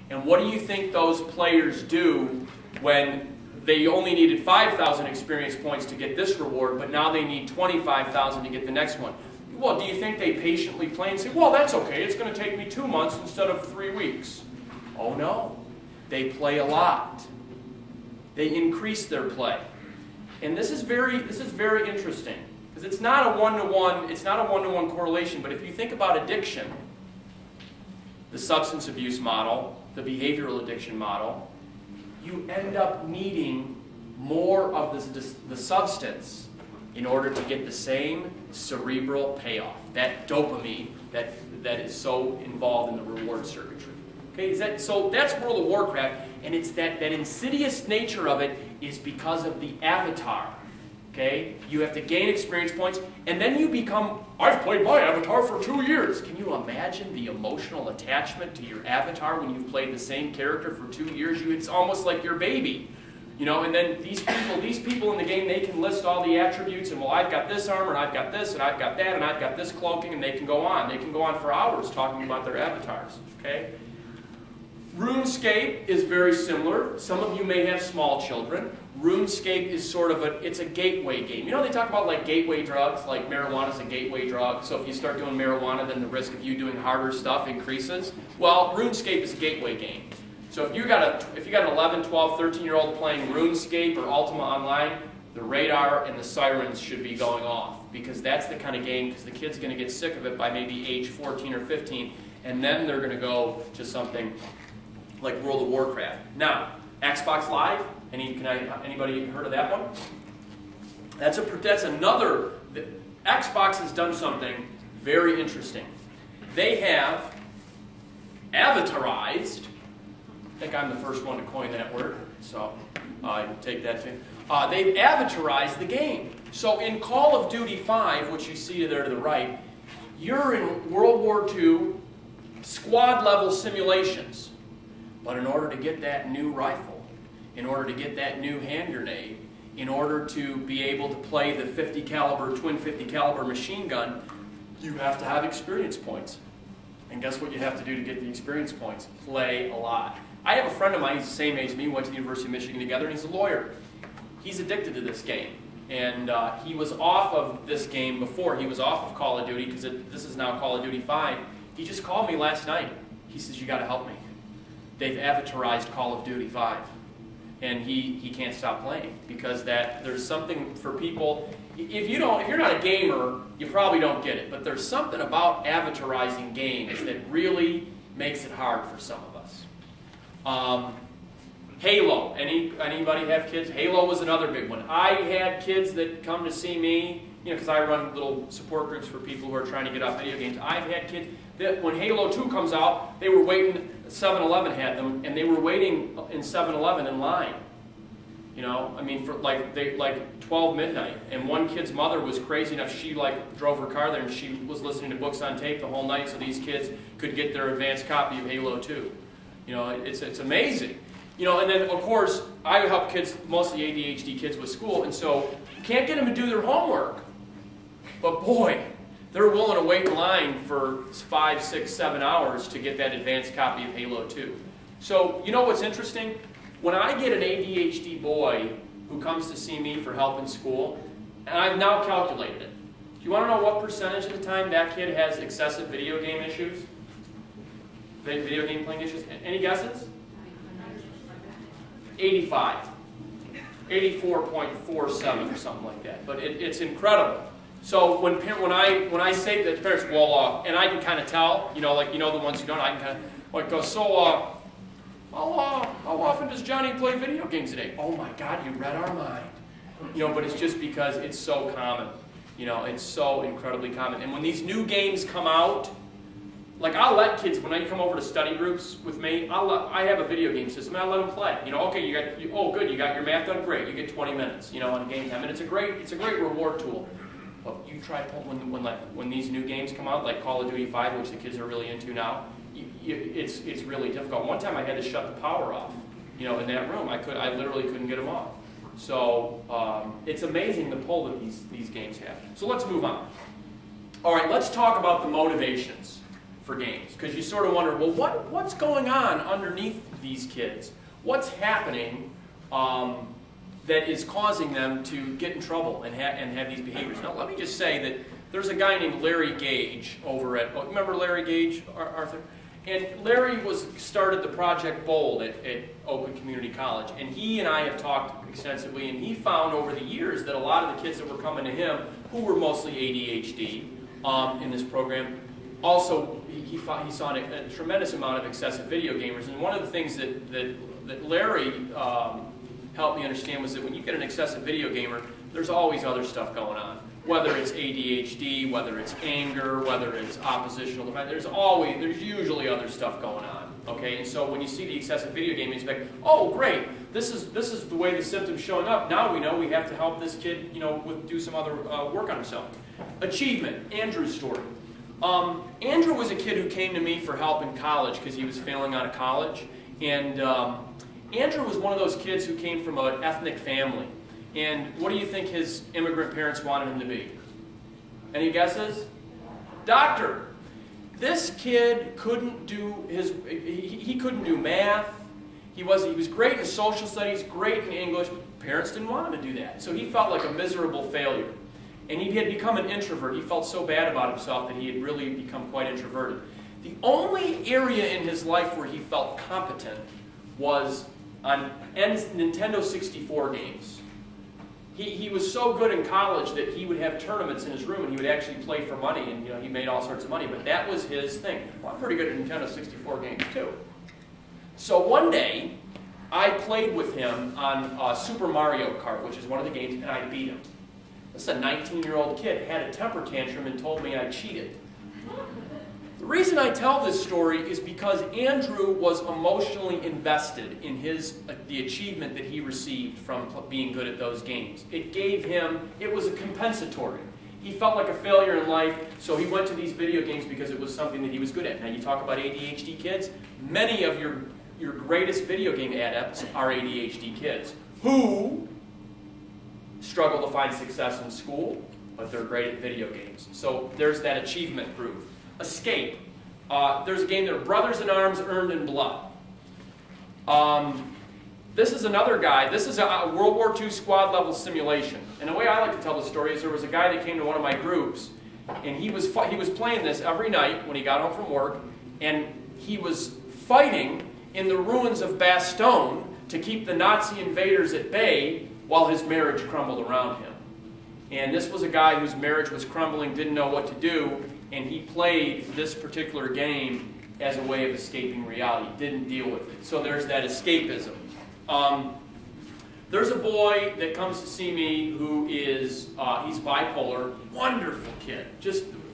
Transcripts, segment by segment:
And what do you think those players do when they only needed 5,000 experience points to get this reward, but now they need 25,000 to get the next one? Well, do you think they patiently play and say, well, that's okay, it's going to take me 2 months instead of 3 weeks? Oh no, they play a lot. They increase their play. And this is very interesting, because it's not a one-to-one correlation, but if you think about addiction, the substance abuse model, the behavioral addiction model, you end up needing more of the substance in order to get the same cerebral payoff, that dopamine that is so involved in the reward circuitry. Okay, so that's World of Warcraft, and it's that insidious nature of it is because of the avatar. Okay, you have to gain experience points, and then you become, I've played my avatar for 2 years. Can you imagine the emotional attachment to your avatar when you've played the same character for 2 years? It's almost like your baby. You know, and then these people in the game, they can list all the attributes, and well, I've got this armor, and I've got this, and I've got that, and I've got this cloaking, and they can go on. They can go on for hours talking about their avatars. Okay? RuneScape is very similar. Some of you may have small children. RuneScape is sort of it's a gateway game. You know, they talk about like gateway drugs, like marijuana is a gateway drug. So if you start doing marijuana, then the risk of you doing harder stuff increases. Well, RuneScape is a gateway game. So if you got an 11, 12, 13-year-old playing RuneScape or Ultima Online, the radar and the sirens should be going off, because that's the kind of game, because the kid's going to get sick of it by maybe age 14 or 15, and then they're going to go to something like World of Warcraft. Now, Xbox Live, anybody heard of that one? That's another. Xbox has done something very interesting. They have avatarized. I think I'm the first one to coin that word, so I take that too. They've avatarized the game. So in Call of Duty 5, which you see there to the right, you're in World War II squad-level simulations. But in order to get that new rifle, in order to get that new hand grenade, in order to be able to play the 50 caliber, twin 50 caliber machine gun, you have to have experience points. And guess what you have to do to get the experience points? Play a lot. I have a friend of mine, he's the same age as me, went to the University of Michigan together, and he's a lawyer. He's addicted to this game. And he was off of this game before. He was off of Call of Duty, because this is now Call of Duty 5. He just called me last night. He says, you got to help me. They've avatarized Call of Duty 5. And he can't stop playing, because there's something for people. If you're not a gamer, you probably don't get it. But there's something about avatarizing games that really makes it hard for some of us. Halo. Anybody have kids? Halo was another big one. I had kids that come to see me, because I run little support groups for people who are trying to get off video games. I've had kids that when Halo 2 comes out, they were waiting. 7-Eleven had them, and they were waiting in 7-Eleven in line. I mean, for like 12 midnight. And one kid's mother was crazy enough, she drove her car there, and she was listening to books on tape the whole night, so these kids could get their advanced copy of Halo 2. It's amazing. And then of course I help kids, mostly ADHD kids, with school, and so you can't get them to do their homework. But boy, they're willing to wait in line for 5, 6, 7 hours to get that advanced copy of Halo 2. So, you know what's interesting? When I get an ADHD boy who comes to see me for help in school, and I've now calculated it. Do you want to know what percentage of the time that kid has excessive video game issues? Video game playing issues? Any guesses? 85. 84.47 or something like that. But it's incredible. So when I say that to parents, well, and I can kind of tell, the ones who don't, I can kind of go, so how often does Johnny play video games today? Oh my God, you read our mind. But it's just because it's so common. It's so incredibly common. And when these new games come out, I'll let kids, when I come over to study groups with me, I have a video game system, and I let them play. Okay, you got your math done, great. You get 20 minutes, on game time, and it's a great reward tool. But you try when these new games come out, like Call of Duty 5, which the kids are really into now, it's really difficult. One time I had to shut the power off, in that room. I literally couldn't get them off. So it's amazing the pull that these games have. So let's move on. All right, let's talk about the motivations for games. Because you sort of wonder, well, what's going on underneath these kids? What's happening that is causing them to get in trouble and have these behaviors? Now, let me just say that there's a guy named Larry Gage over at, remember Larry Gage, Arthur? And Larry started the Project Bold at Oakland Community College, and he and I have talked extensively, and he found over the years that a lot of the kids that were coming to him, who were mostly ADHD in this program, also he saw a tremendous amount of excessive video gamers. And one of the things that Larry helped me understand was that when you get an excessive video gamer, there's always other stuff going on. Whether it's ADHD, whether it's anger, whether it's oppositional defense, there's usually other stuff going on. Okay, and so when you see the excessive video gaming, it's like, oh great, this is the way the symptom's showing up. Now we know we have to help this kid, do some other work on himself. Achievement, Andrew's story. Andrew was a kid who came to me for help in college because he was failing out of college, and Andrew was one of those kids who came from an ethnic family. And what do you think his immigrant parents wanted him to be? Any guesses? Doctor. This kid couldn't do he couldn't do math. He was great in social studies, great in English. Parents didn't want him to do that. So he felt like a miserable failure. And he had become an introvert. He felt so bad about himself that he had really become quite introverted. The only area in his life where he felt competent was on Nintendo 64 games. He was so good in college that he would have tournaments in his room and he would actually play for money, and he made all sorts of money, but that was his thing. Well, I'm pretty good at Nintendo 64 games too. So one day, I played with him on Super Mario Kart, which is one of the games, and I beat him. This is a 19-year-old kid, had a temper tantrum and told me I cheated. The reason I tell this story is because Andrew was emotionally invested in the achievement that he received from being good at those games. It was a compensatory. He felt like a failure in life, so he went to these video games because it was something that he was good at. Now you talk about ADHD kids, many of your greatest video game adepts are ADHD kids who struggle to find success in school, but they're great at video games. So there's that achievement proof. Escape. There's a game there, Brothers in Arms, Earned in Blood. This is another guy. This is a World War II squad level simulation. And the way I like to tell the story is there was a guy that came to one of my groups, and he was playing this every night when he got home from work, and he was fighting in the ruins of Bastogne to keep the Nazi invaders at bay while his marriage crumbled around him. And this was a guy whose marriage was crumbling, didn't know what to do, and he played this particular game as a way of escaping reality, didn't deal with it. So there's that escapism. There's a boy that comes to see me who is, he's bipolar, wonderful kid.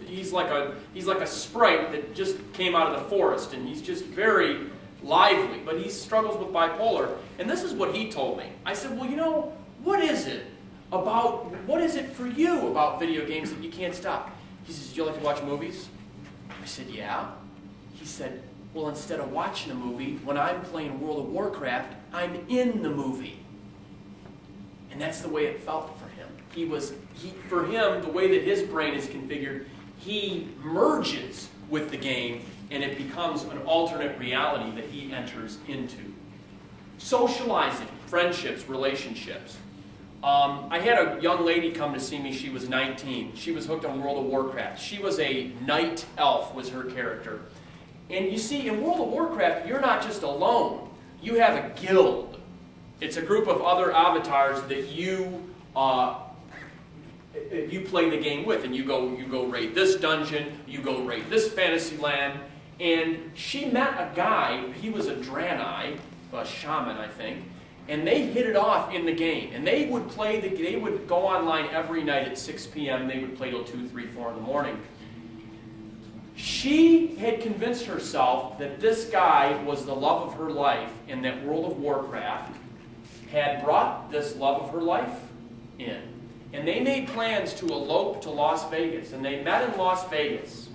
He's like a sprite that just came out of the forest, and he's just very lively, but he struggles with bipolar. And this is what he told me. I said, well, what is it for you about video games that you can't stop? He says, do you like to watch movies? I said, yeah. He said, well, instead of watching a movie, when I'm playing World of Warcraft, I'm in the movie. And that's the way it felt for him. For him, the way that his brain is configured, he merges with the game, and it becomes an alternate reality that he enters into. Socializing, friendships, relationships. I had a young lady come to see me. She was 19. She was hooked on World of Warcraft. She was a night elf, was her character. And you see, in World of Warcraft, you're not just alone. You have a guild. It's a group of other avatars that you play the game with, and you go raid this dungeon, you go raid this fantasy land. And she met a guy. He was a Draenei, a shaman, I think. And they hit it off in the game. And they would go online every night at 6 p.m. They would play till 2, 3, 4 in the morning. She had convinced herself that this guy was the love of her life, and that World of Warcraft had brought this love of her life in. And they made plans to elope to Las Vegas. And they met in Las Vegas.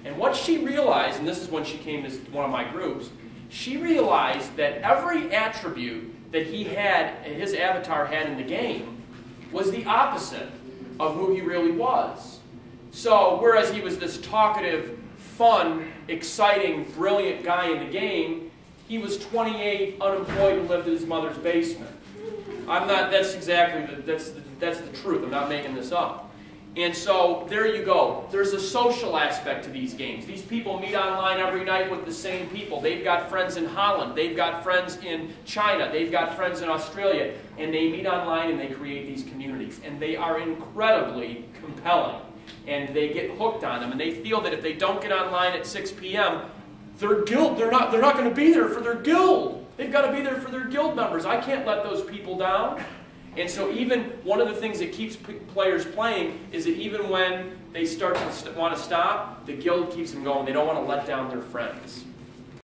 And what she realized, and this is when she came to one of my groups, she realized that every attribute that his avatar had in the game, was the opposite of who he really was. So, whereas he was this talkative, fun, exciting, brilliant guy in the game. He was 28, unemployed, and lived in his mother's basement. That's exactly that's the truth. I'm not making this up. And so there you go. There's a social aspect to these games. These people meet online every night with the same people. They've got friends in Holland. They've got friends in China. They've got friends in Australia. And they meet online and they create these communities. And they are incredibly compelling. And they get hooked on them. And they feel that if they don't get online at 6 p.m., their guild, they're not going to be there for their guild. They've got to be there for their guild members. I can't let those people down. And so even one of the things that keeps players playing is that even when they start to want to stop, the guild keeps them going. They don't want to let down their friends.